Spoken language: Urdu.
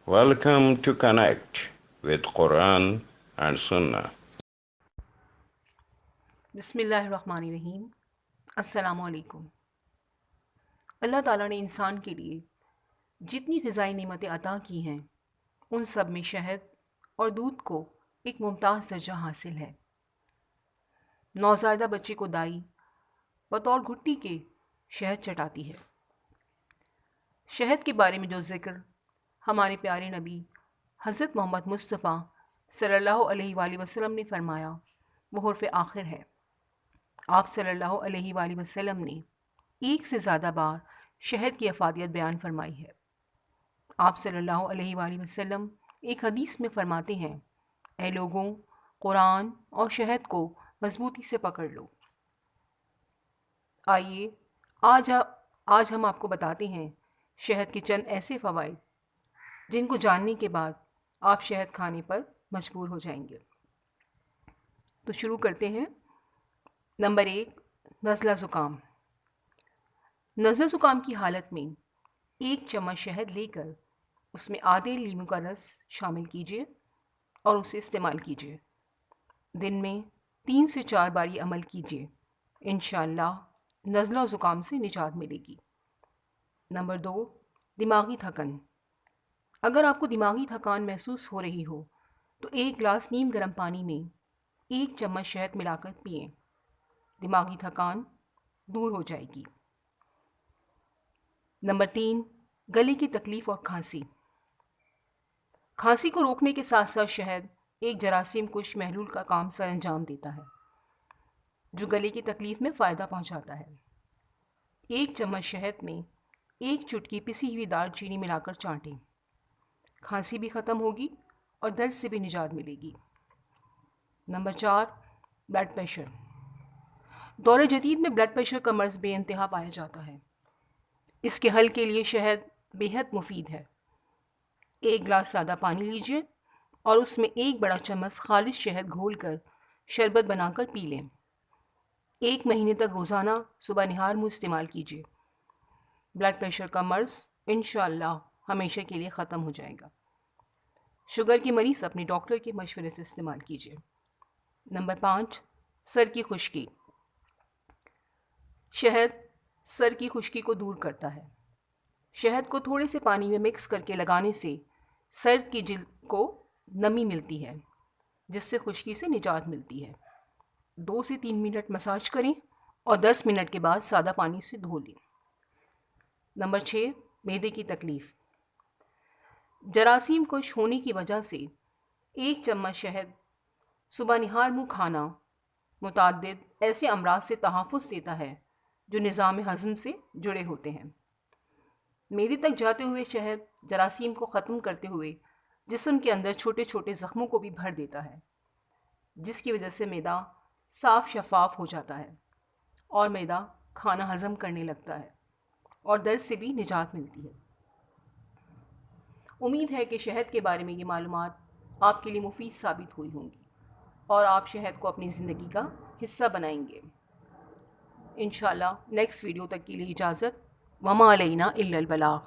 Welcome to Connect with Quran and Sunnah. بسم اللہ الرحمن الرحیم۔ السلام علیکم۔ اللہ تعالیٰ نے انسان کے لیے جتنی غذائی نعمتیں عطا کی ہیں ان سب میں شہد اور دودھ کو ایک ممتاز درجہ حاصل ہے۔ نوزائیدہ بچے کو دائی بطور گھٹی کے شہد چٹاتی ہے۔ شہد کے بارے میں جو ذکر ہمارے پیارے نبی حضرت محمد مصطفیٰ صلی اللہ علیہ وآلہ وسلم نے فرمایا وہ حرف آخر ہے۔ آپ صلی اللہ علیہ وآلہ وسلم نے ایک سے زیادہ بار شہد کی افادیت بیان فرمائی ہے۔ آپ صلی اللہ علیہ وآلہ وسلم ایک حدیث میں فرماتے ہیں، اے لوگوں، قرآن اور شہد کو مضبوطی سے پکڑ لو۔ آئیے آج ہم آپ کو بتاتے ہیں شہد کے چند ایسے فوائد جن کو جاننے کے بعد آپ شہد کھانے پر مجبور ہو جائیں گے۔ تو شروع کرتے ہیں۔ نمبر 1، نزلہ زکام۔ نزلہ زکام کی حالت میں 1 چمچ شہد لے کر اس میں آدھے لیموں کا رس شامل کیجیے اور اسے استعمال کیجیے۔ دن میں 3 سے 4 بار یہ عمل کیجیے، انشاءاللہ نزلہ زکام سے نجات ملے گی۔ نمبر 2، دماغی تھکن۔ اگر آپ کو دماغی تھکان محسوس ہو رہی ہو تو 1 گلاس نیم گرم پانی میں 1 چمچ شہد ملا کر پئیں، دماغی تھکان دور ہو جائے گی۔ نمبر 3، گلے کی تکلیف اور کھانسی۔ کھانسی کو روکنے کے ساتھ ساتھ شہد ایک جراثیم کش محلول کا کام سر انجام دیتا ہے جو گلے کی تکلیف میں فائدہ پہنچاتا ہے۔ 1 چمچ شہد میں 1 چٹکی پسی ہوئی دار چینی ملا کر چاٹیں، کھانسی بھی ختم ہوگی اور درد سے بھی نجات ملے گی۔ Number 4، blood pressure. دور جدید میں بلڈ پریشر کا مرض بے انتہا پایا جاتا ہے۔ اس کے حل کے لیے شہد بے حد مفید ہے۔ 1 گلاس سادہ پانی لیجیے اور اس میں 1 بڑا چمچ خالص شہد گھول کر شربت بنا کر پی لیں۔ 1 مہینے تک روزانہ صبح نہار منہ استعمال کیجیے۔ بلڈ پریشر کا مرض انشاءاللہ ہمیشہ کے لیے ختم ہو جائے گا۔ شوگر کے مریض اپنے ڈاکٹر کے مشورے سے استعمال کیجیے۔ نمبر 5، سر کی خشکی۔ شہد سر کی خشکی کو دور کرتا ہے۔ شہد کو تھوڑے سے پانی میں مکس کر کے لگانے سے سر کی جلد کو نمی ملتی ہے جس سے خشکی سے نجات ملتی ہے۔ 2 سے 3 منٹ مساج کریں اور 10 منٹ کے بعد سادہ پانی سے دھو لیں۔ نمبر 6، معدے کی تکلیف۔ جراثیم کش ہونے کی وجہ سے 1 چمچ شہد صبح نہار منہ کھانا متعدد ایسے امراض سے تحفظ دیتا ہے جو نظام ہضم سے جڑے ہوتے ہیں۔ معدے تک جاتے ہوئے شہد جراثیم کو ختم کرتے ہوئے جسم کے اندر چھوٹے چھوٹے زخموں کو بھی بھر دیتا ہے جس کی وجہ سے معدہ صاف شفاف ہو جاتا ہے اور معدہ کھانا ہضم کرنے لگتا ہے اور درد سے بھی نجات ملتی ہے۔ امید ہے کہ شہد کے بارے میں یہ معلومات آپ کے لیے مفید ثابت ہوئی ہوں گی اور آپ شہد کو اپنی زندگی کا حصہ بنائیں گے۔ انشاءاللہ نیکسٹ ویڈیو تک کے لیے اجازت۔ وما علینا الا البلاغ۔